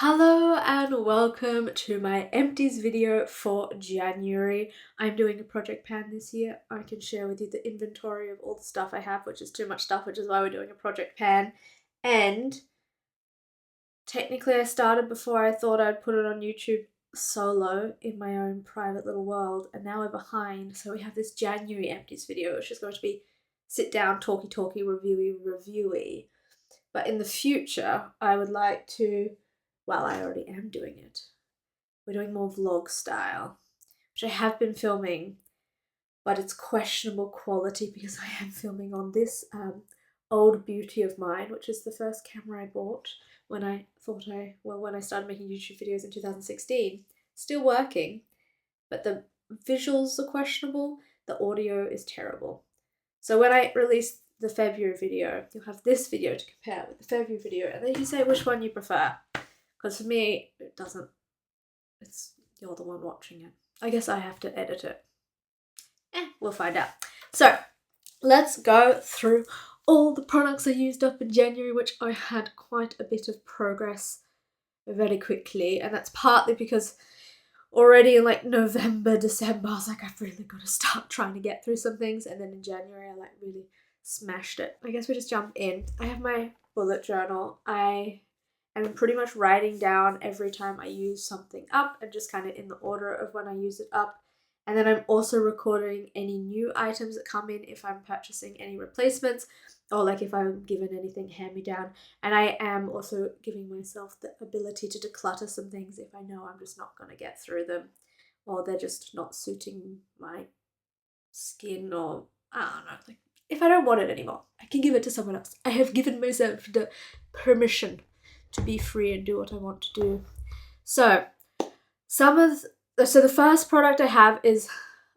Hello and welcome to my empties video for January. I'm doing a project pan this year. I can share with you the inventory of all the stuff I have, which is too much stuff, which is why we're doing a project pan. And technically I started before I thought I'd put it on YouTube solo in my own private little world, and now we're behind. So we have this January empties video, which is going to be sit down, talky, reviewy. But in the future, I would like to, well, I already am doing it. We're doing more vlog style, which I have been filming, but it's questionable quality because I am filming on this old beauty of mine, which is the first camera I bought when I started making YouTube videos in 2016. Still working, but the visuals are questionable, the audio is terrible. So when I release the February video, you'll have this video to compare with the February video, and then you can say which one you prefer. Because for me, it doesn't, you're the one watching it. I guess I have to edit it. We'll find out. So let's go through all the products I used up in January, which I had quite a bit of progress very quickly, and that's partly because already in like November, December, I was like, I've really got to start trying to get through some things, and then in January I like really smashed it. I guess we just jump in. I have my bullet journal. I am pretty much writing down every time I use something up and just kind of in the order of when I use it up. And then I'm also recording any new items that come in if I'm purchasing any replacements, or like if I'm given anything hand-me-down. And I am also giving myself the ability to declutter some things if I know I'm just not going to get through them, or they're just not suiting my skin, or I don't know, like if I don't want it anymore, I can give it to someone else. I have given myself the permission to be free and do what I want to do. So the first product I have is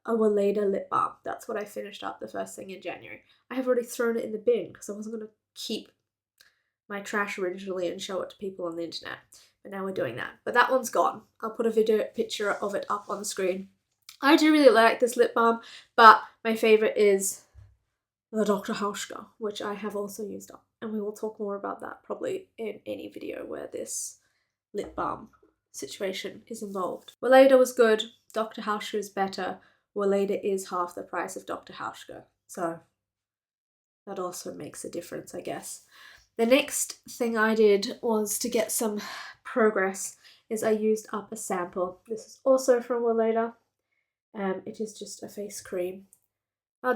a Weleda lip balm. That's what I finished up the first thing in January. I have already thrown it in the bin because I wasn't going to keep my trash originally and show it to people on the internet. But now we're doing that. But that one's gone. I'll put a picture of it up on the screen. I do really like this lip balm, but my favourite is the Dr. Hauschka, which I have also used up. And we will talk more about that probably in any video where this lip balm situation is involved. Weleda was good. Dr. Hauschka is better. Weleda is half the price of Dr. Hauschka. So that also makes a difference, I guess. The next thing I did was to get some progress is I used up a sample. This is also from Weleda. It is just a face cream.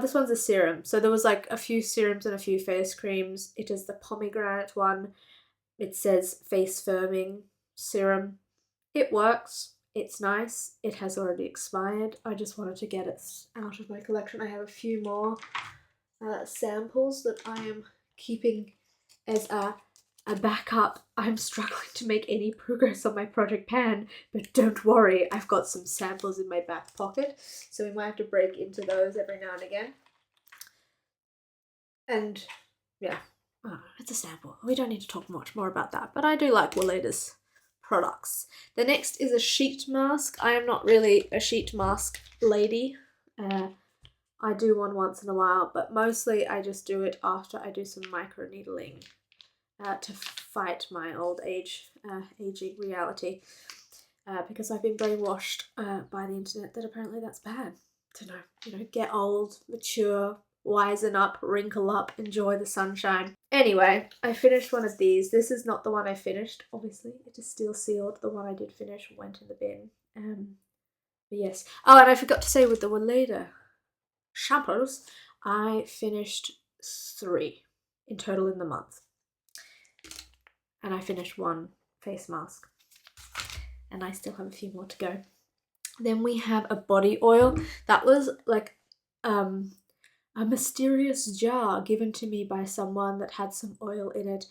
This one's a serum. So there was like a few serums and a few face creams. It is the pomegranate one. It says face firming serum. It works. It's nice. It has already expired. I just wanted to get it out of my collection. I have a few more samples that I am keeping as a backup. I'm struggling to make any progress on my project pan, but don't worry, I've got some samples in my back pocket, so we might have to break into those every now and again. And yeah, it's a sample. We don't need to talk much more about that, but I do like Weleda's products. The next is a sheet mask. I am not really a sheet mask lady. I do one once in a while, but mostly I just do it after I do some microneedling to fight my old aging reality, because I've been brainwashed by the internet that apparently that's bad to know, get old, mature, wisen up, wrinkle up, enjoy the sunshine. Anyway, I finished one of these. This is not the one I finished, obviously. It is still sealed. The one I did finish went in the bin. But yes. Oh, and I forgot to say with the Weleda shampoos, I finished 3 in total in the month. And I finished 1 face mask. And I still have a few more to go. Then we have a body oil. That was like a mysterious jar given to me by someone that had some oil in it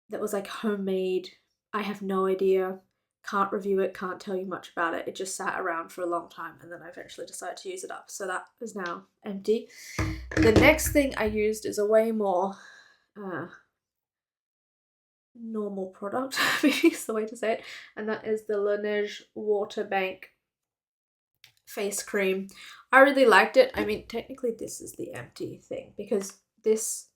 that was like homemade. I have no idea. Can't review it, can't tell you much about it. It just sat around for a long time and then I eventually decided to use it up. So that is now empty. The next thing I used is a way more normal product, maybe is the way to say it, and that is the Laneige Water Bank face cream. I really liked it. I mean, technically this is the empty thing because this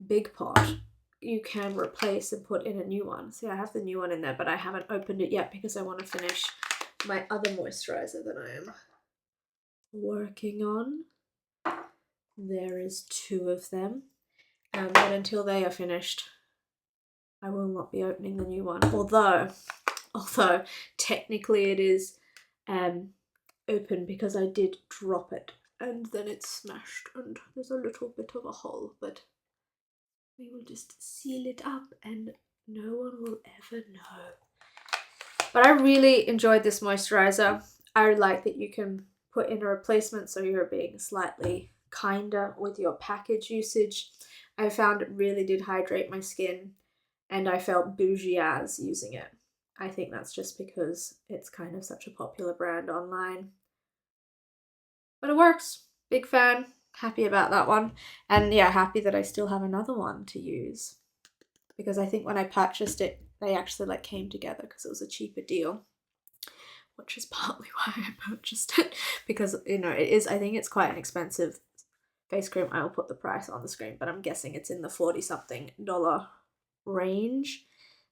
big pot you can replace and put in a new one. See, I have the new one in there, but I haven't opened it yet because I want to finish my other moisturizer that I am working on. There is 2 of them, but until they are finished, I will not be opening the new one. Although technically it is open because I did drop it and then it smashed and there's a little bit of a hole, but we will just seal it up and no one will ever know. But I really enjoyed this moisturizer. I like that you can put in a replacement, so you're being slightly kinder with your package usage. I found it really did hydrate my skin and I felt bougie as using it. I think that's just because it's kind of such a popular brand online. But it works. Big fan. Happy about that one. And yeah, happy that I still have another one to use. Because I think when I purchased it, they actually like came together because it was a cheaper deal. Which is partly why I purchased it. Because, you know, it is, I think it's quite an expensive face cream. I will put the price on the screen, but I'm guessing it's in the $40-something range.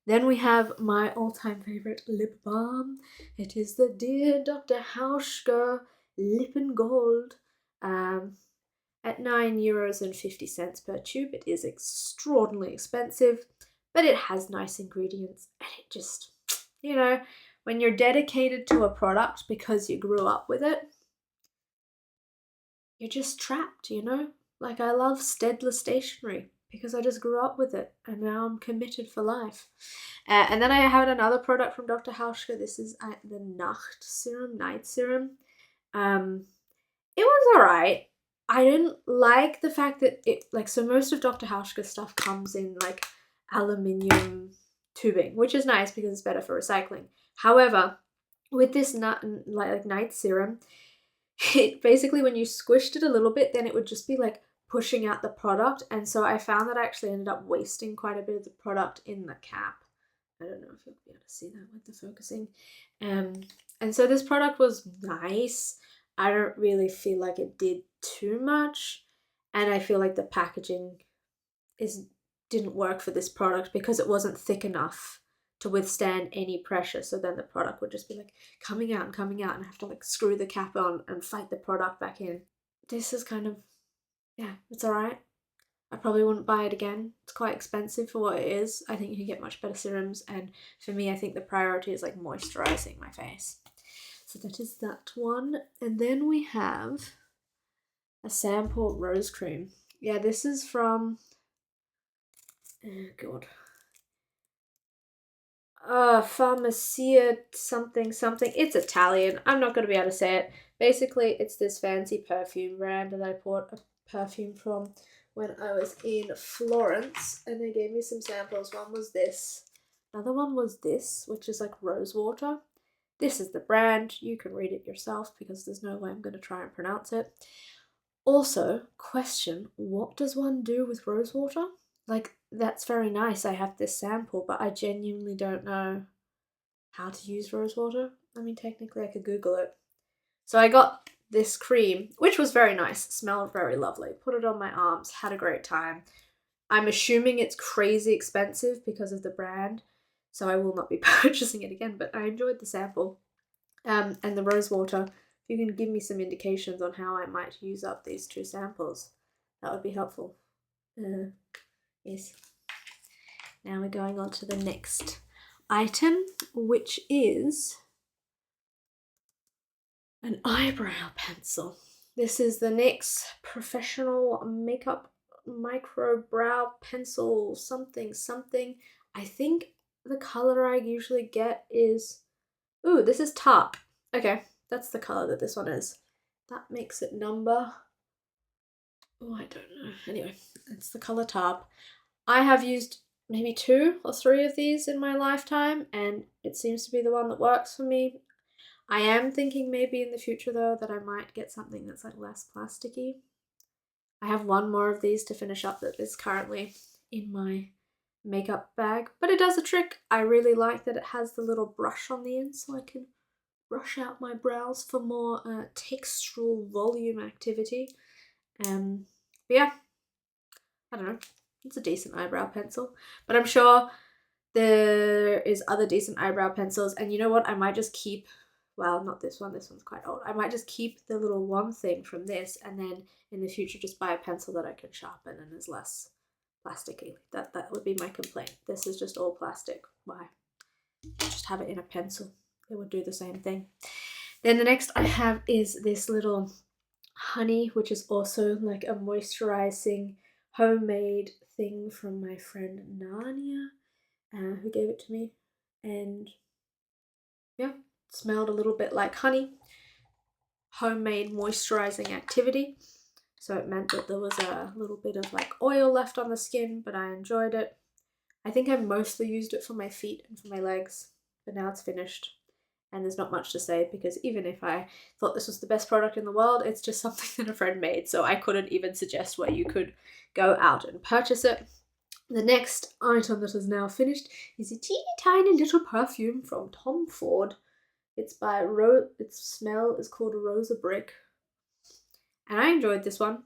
Then we have my all-time favorite lip balm. It is the Dear Dr. Hauschka Lip and Gold. At €9.50 per tube. It is extraordinarily expensive, but it has nice ingredients, and it just, you know, when you're dedicated to a product because you grew up with it, you're just trapped, you know? Like, I love Stedler stationery because I just grew up with it and now I'm committed for life. And then I had another product from Dr. Hauschka. This is the night serum. It was alright. I didn't like the fact that it, like, so most of Dr. Hauschka's stuff comes in like aluminium tubing, which is nice because it's better for recycling. However, with this night serum, it basically, when you squished it a little bit, then it would just be like pushing out the product, and so I found that I actually ended up wasting quite a bit of the product in the cap. I don't know if you'll be able to see that with the focusing. And so this product was nice. I don't really feel like it did too much, and I feel like the packaging didn't work for this product because it wasn't thick enough to withstand any pressure. So then the product would just be like coming out, and I have to like screw the cap on and fight the product back in. This is kind of, yeah, it's alright. I probably wouldn't buy it again. It's quite expensive for what it is. I think you can get much better serums, and for me, I think the priority is like moisturizing my face. So that is that one. And then we have a sample rose cream. Yeah, this is from, oh god, Pharmacia something. It's Italian. I'm not going to be able to say it. Basically, it's this fancy perfume brand that I bought a perfume from when I was in Florence, and they gave me some samples. One was this. Another one was this, which is like rose water. This is the brand. You can read it yourself because there's no way I'm going to try and pronounce it. Also, question, what does one do with rose water? Like, that's very nice, I have this sample, but I genuinely don't know how to use rose water. I mean, technically I could Google it. So I got this cream, which was very nice, smelled very lovely. Put it on my arms, had a great time. I'm assuming it's crazy expensive because of the brand, so I will not be purchasing it again, but I enjoyed the sample. And the rose water, if you can give me some indications on how I might use up these 2 samples, that would be helpful. Yes. Now we're going on to the next item, which is an eyebrow pencil. This is the NYX Professional Makeup Micro Brow Pencil something. I think the color I usually get is, ooh, this is taupe. Okay, that's the color that this one is. That makes it number, oh, I don't know. Anyway, it's the color taupe. I have used maybe 2 or 3 of these in my lifetime, and it seems to be the one that works for me. I am thinking maybe in the future though that I might get something that's like less plasticky. I have 1 more of these to finish up that is currently in my makeup bag, but it does the trick. I really like that it has the little brush on the end so I can brush out my brows for more textural volume activity. But yeah, I don't know. It's a decent eyebrow pencil, but I'm sure there is other decent eyebrow pencils. And you know what? I might just keep, well, not this one. This one's quite old. I might just keep the little wand thing from this, and then in the future just buy a pencil that I can sharpen and is less plasticky. That would be my complaint. This is just all plastic. Why? Just have it in a pencil. It would do the same thing. Then the next I have is this little honey, which is also like a moisturizing homemade thing from my friend Narnia, who gave it to me. And yeah, it smelled a little bit like honey. Homemade moisturizing activity. So it meant that there was a little bit of like oil left on the skin, but I enjoyed it. I think I mostly used it for my feet and for my legs, but now it's finished. And there's not much to say because even if I thought this was the best product in the world, it's just something that a friend made, so I couldn't even suggest where you could go out and purchase it. The next item that is now finished is a teeny tiny little perfume from Tom Ford. It's by its smell is called Rosa Brick. And I enjoyed this one.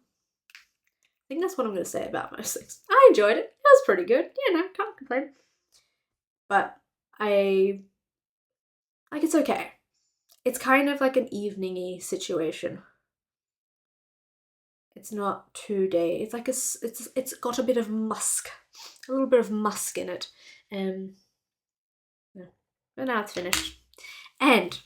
I think that's what I'm going to say about most things. I enjoyed it. It was pretty good. You know, can't complain. But it's okay. It's kind of like an evening-y situation. It's not too day. It's like it's got a bit of musk, a little bit of musk in it. Yeah. But now it's finished. And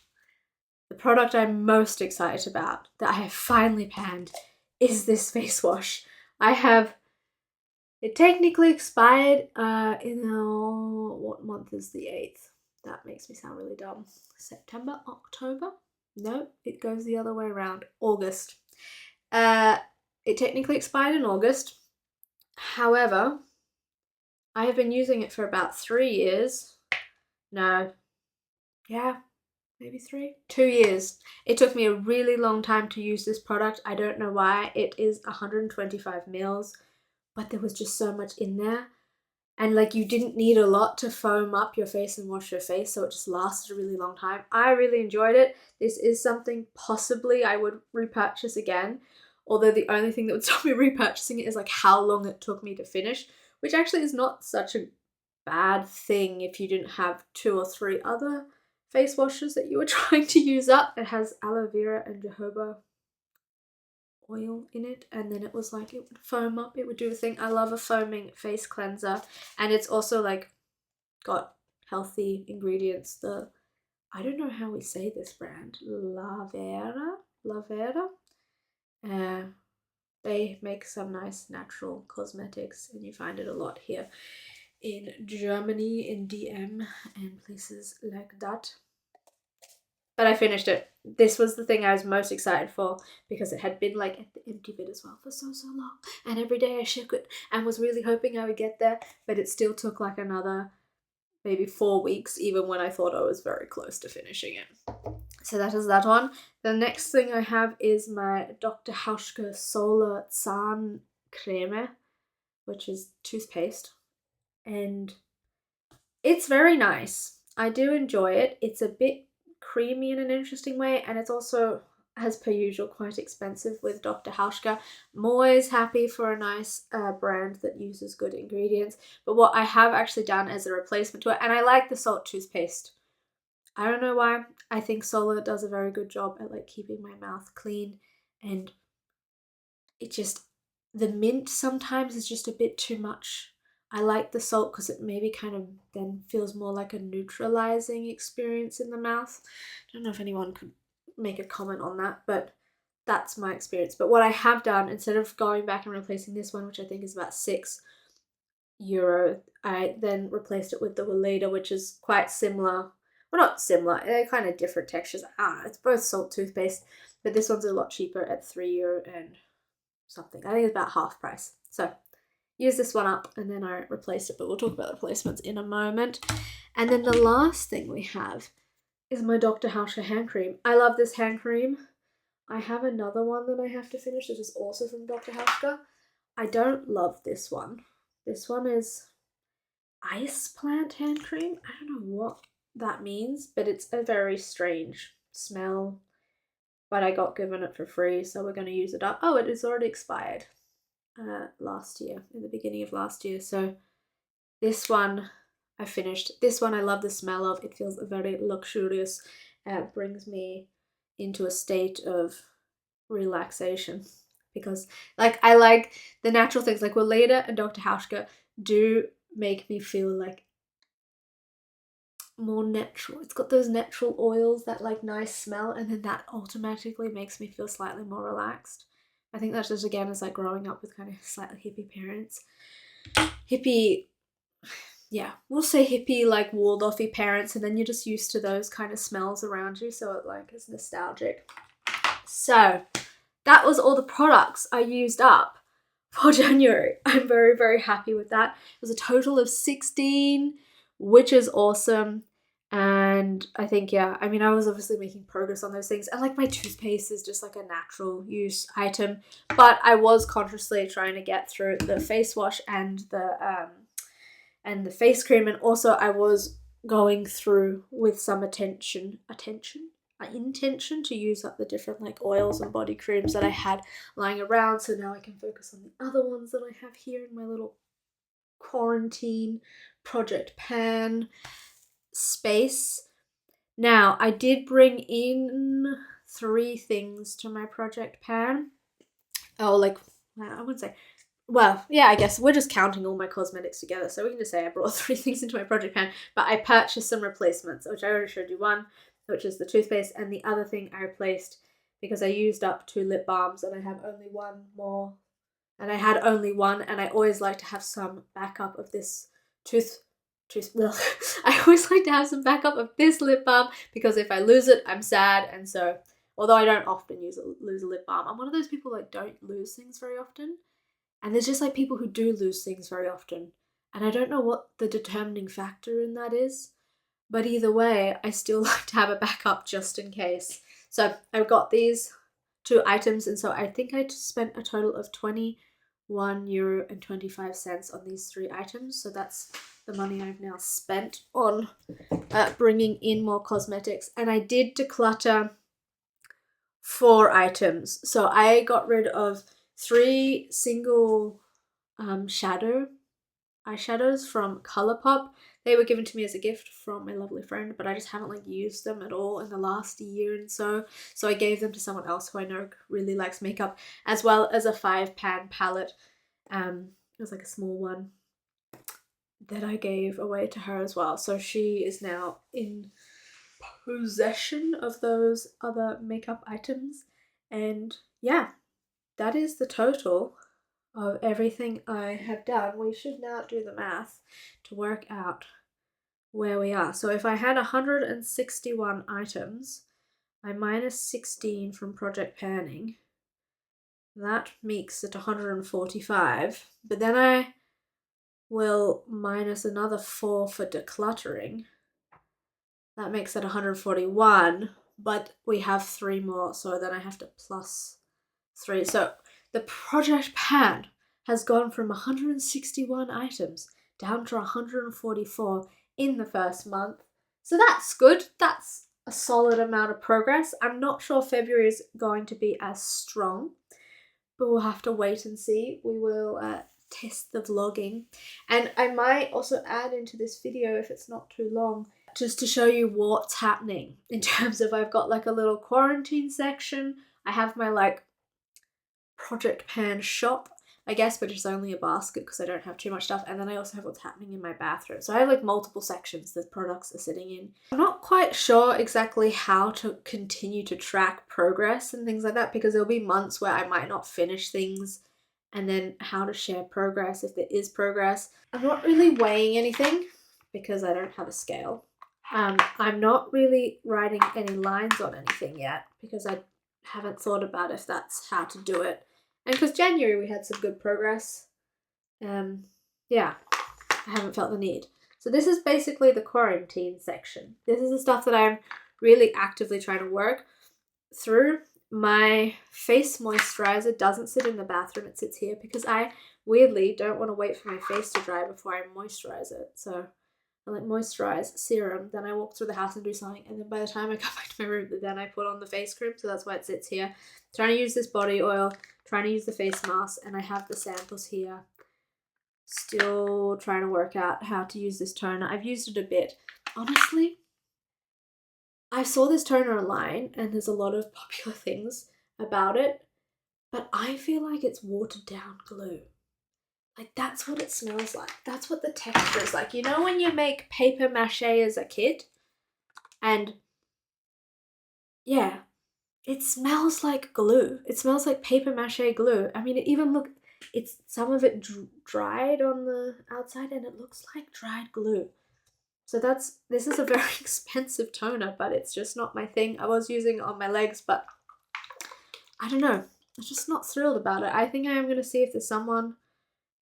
the product I'm most excited about that I have finally panned is this face wash. It technically expired what month is the 8th? That makes me sound really dumb. September, October? No, it goes the other way around. August. It technically expired in August. However, I have been using it for about 3 years. No. Yeah, maybe 3? 2 years. It took me a really long time to use this product. I don't know why. It is 125 mils, but there was just so much in there. And like you didn't need a lot to foam up your face and wash your face, so it just lasted a really long time. I really enjoyed it. This is something possibly I would repurchase again, although the only thing that would stop me repurchasing it is like how long it took me to finish, which actually is not such a bad thing if you didn't have 2 or 3 other face washes that you were trying to use up. It has aloe vera and jojoba oil in it, and then it was like it would foam up, it would do a thing. I love a foaming face cleanser, and it's also like got healthy ingredients. I don't know how we say this brand, Lavera. They make some nice natural cosmetics, and you find it a lot here in Germany, in DM and places like that. But I finished it. This was the thing I was most excited for because it had been like at the empty bit as well for so long. And every day I shook it and was really hoping I would get there, but it still took like another maybe 4 weeks even when I thought I was very close to finishing it. So that is that one. The next thing I have is my Dr. Hauschka Solar Zahncreme, which is toothpaste. And it's very nice. I do enjoy it. It's a bit creamy in an interesting way, and it's also, as per usual, quite expensive with Dr. Hauschka. I'm always happy for a nice brand that uses good ingredients, but what I have actually done as a replacement to it, and I like the salt toothpaste. I don't know why. I think Solar does a very good job at like keeping my mouth clean, and it just, the mint sometimes is just a bit too much. I like the salt because it maybe kind of then feels more like a neutralizing experience in the mouth. I don't know if anyone could make a comment on that, but that's my experience. But what I have done, instead of going back and replacing this one, which I think is about €6, I then replaced it with the Weleda, which is quite similar. Well, not similar, they're kind of different textures. It's both salt toothpaste, but this one's a lot cheaper at €3 and something. I think it's about half price. So use this one up and then I replaced it, but we'll talk about replacements in a moment. And then the last thing we have is my Dr. Hauschka hand cream. I love this hand cream. I have another one that I have to finish that is also from Dr. Hauschka. I don't love this one. This one is ice plant hand cream. I don't know what that means, but it's a very strange smell. But I got given it for free, so we're going to use it up. Oh, it is already expired. last year, in the beginning of last year. So this one I finished. This one I love the smell of. It feels very luxurious. Brings me into a state of relaxation because like I like the natural things like Weleda and Dr. Hauschka do make me feel like more natural. It's got those natural oils, that like nice smell, and then that automatically makes me feel slightly more relaxed. I think that's just again as like growing up with kind of slightly hippie parents. Hippie, yeah, we'll say hippie like Waldorfy parents, and then you're just used to those kind of smells around you, so it like is nostalgic. So that was all the products I used up for January. I'm very, very happy with that. It was a total of 16, which is awesome. And I think, yeah, I mean, I was obviously making progress on those things. And like my toothpaste is just like a natural use item. But I was consciously trying to get through the face wash and the face cream. And also I was going through with some intention to use up the different like oils and body creams that I had lying around, so now I can focus on the other ones that I have here in my little quarantine project pan space. Now I did bring in 3 things to my project pan. Oh, like I wouldn't say, well, yeah, I guess we're just counting all my cosmetics together, so we can just say I brought 3 things into my project pan, but I purchased some replacements, which I already showed you one, which is the toothpaste, and the other thing I replaced because I used up 2 lip balms and I have only one more, and I had only one, and I always like to have some backup of this I always like to have some backup of this lip balm because if I lose it, I'm sad, and so, although I don't often lose a lip balm, I'm one of those people that don't lose things very often. And there's just like people who do lose things very often. And I don't know what the determining factor in that is. But either way, I still like to have a backup just in case. So I've got these 2 items. And so I think I spent a total of €21.25 on these 3 items. So that's the money I've now spent on bringing in more cosmetics. And I did declutter 4 items. So I got rid of 3 single eyeshadows from Colourpop. They were given to me as a gift from my lovely friend, but I just haven't like used them at all in the last year and so I gave them to someone else who I know really likes makeup, as well as a 5-pan palette. It was like a small one that I gave away to her as well, so she is now in possession of those other makeup items. And yeah, that is the total of everything I have done. We should now do the math to work out where we are. So if I had 161 items, I minus 16 from project panning, that makes it 145. But then I will minus another 4 for decluttering. That makes it 141, but we have 3 more, so then I have to plus 3. So the project pan has gone from 161 items down to 144 in the first month. So that's good. That's a solid amount of progress. I'm not sure February is going to be as strong, but we'll have to wait and see. We will test the vlogging. And I might also add into this video, if it's not too long, just to show you what's happening in terms of, I've got like a little quarantine section. I have my like project pan shop, I guess, but it's only a basket because I don't have too much stuff. And then I also have what's happening in my bathroom. So I have like multiple sections that products are sitting in. I'm not quite sure exactly how to continue to track progress and things like that, because there'll be months where I might not finish things, and then how to share progress if there is progress. I'm not really weighing anything because I don't have a scale. I'm not really writing any lines on anything yet because I haven't thought about if that's how to do it. And because January we had some good progress. Yeah, I haven't felt the need. So this is basically the quarantine section. This is the stuff that I'm really actively trying to work through. My face moisturizer doesn't sit in the bathroom, it sits here because I weirdly don't want to wait for my face to dry before I moisturize it. So I like moisturize, serum, then I walk through the house and do something, and then by the time I come back to my room, then I put on the face cream, so that's why it sits here. I'm trying to use this body oil trying to use the face mask, and I have the samples here. Still trying to work out how to use this toner. I've used it a bit. Honestly, I saw this toner online and there's a lot of popular things about it, but I feel like it's watered down glue. Like, that's what it smells like. That's what the texture is like. You know when you make paper mache as a kid? And yeah, it smells like glue. It smells like paper mache glue. I mean, it even it's some of it dried on the outside and it looks like dried glue. So this is a very expensive toner, but it's just not my thing. I was using it on my legs, but I don't know. I'm just not thrilled about it. I think I am going to see if there's someone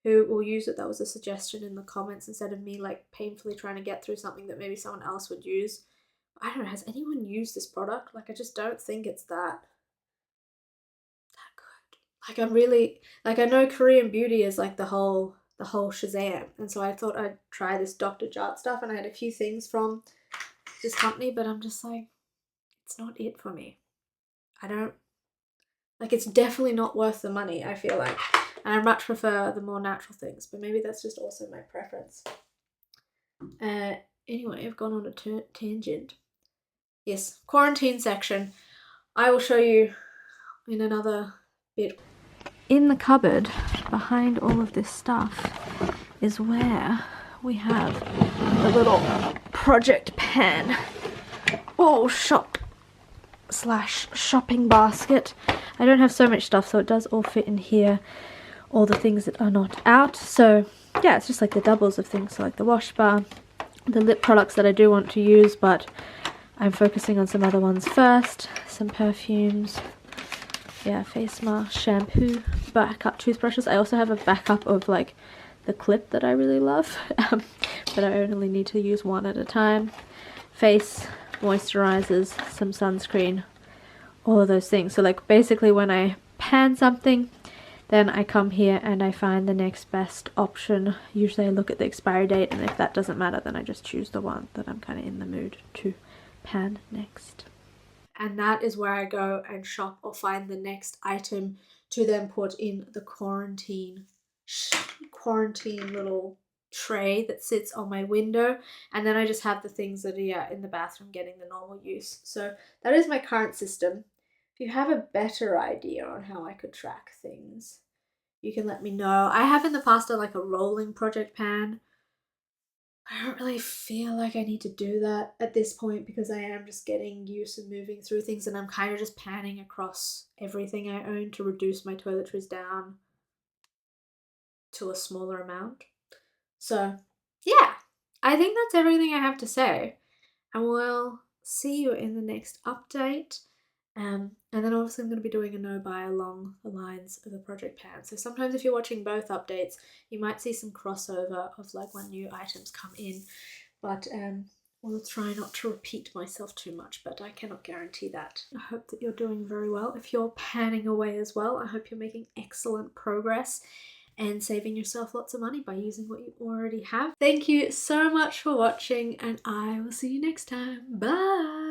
who will use it. That was a suggestion in the comments instead of me like painfully trying to get through something that maybe someone else would use. I don't know, has anyone used this product? Like, I just don't think it's that good. Like, I'm really, like, I know Korean beauty is like the whole Shazam, and so I thought I'd try this Dr. Jart stuff, and I had a few things from this company, but I'm just like, it's not it for me. I don't, like, it's definitely not worth the money, I feel like. And I much prefer the more natural things, but maybe that's just also my preference. Anyway, I've gone on a tangent. Yes, quarantine section. I will show you in another bit. In the cupboard, behind all of this stuff, is where we have a little project pan. Oh, shopping basket. I don't have so much stuff, so it does all fit in here. All the things that are not out. So yeah, it's just like the doubles of things. So like the wash bar, the lip products that I do want to use, but I'm focusing on some other ones first. Some perfumes. Yeah, face mask, shampoo, backup toothbrushes. I also have a backup of like the clip that I really love, but I only need to use one at a time. Face moisturizers, some sunscreen, all of those things. So like basically when I pan something, then I come here and I find the next best option. Usually I look at the expiry date, and if that doesn't matter, then I just choose the one that I'm kind of in the mood to pan next. And that is where I go and shop or find the next item to then put in the quarantine little tray that sits on my window, and then I just have the things that are in the bathroom getting the normal use. So that is my current system. If you have a better idea on how I could track things, you can let me know. I have in the past done like a rolling project pan. I don't really feel like I need to do that at this point because I am just getting used to moving through things, and I'm kind of just panning across everything I own to reduce my toiletries down to a smaller amount. So yeah, I think that's everything I have to say, and we'll see you in the next update. And then obviously I'm going to be doing a no-buy along the lines of the project pan. So sometimes if you're watching both updates, you might see some crossover of like when new items come in. But we'll try not to repeat myself too much, but I cannot guarantee that. I hope that you're doing very well. If you're panning away as well, I hope you're making excellent progress and saving yourself lots of money by using what you already have. Thank you so much for watching, and I will see you next time. Bye!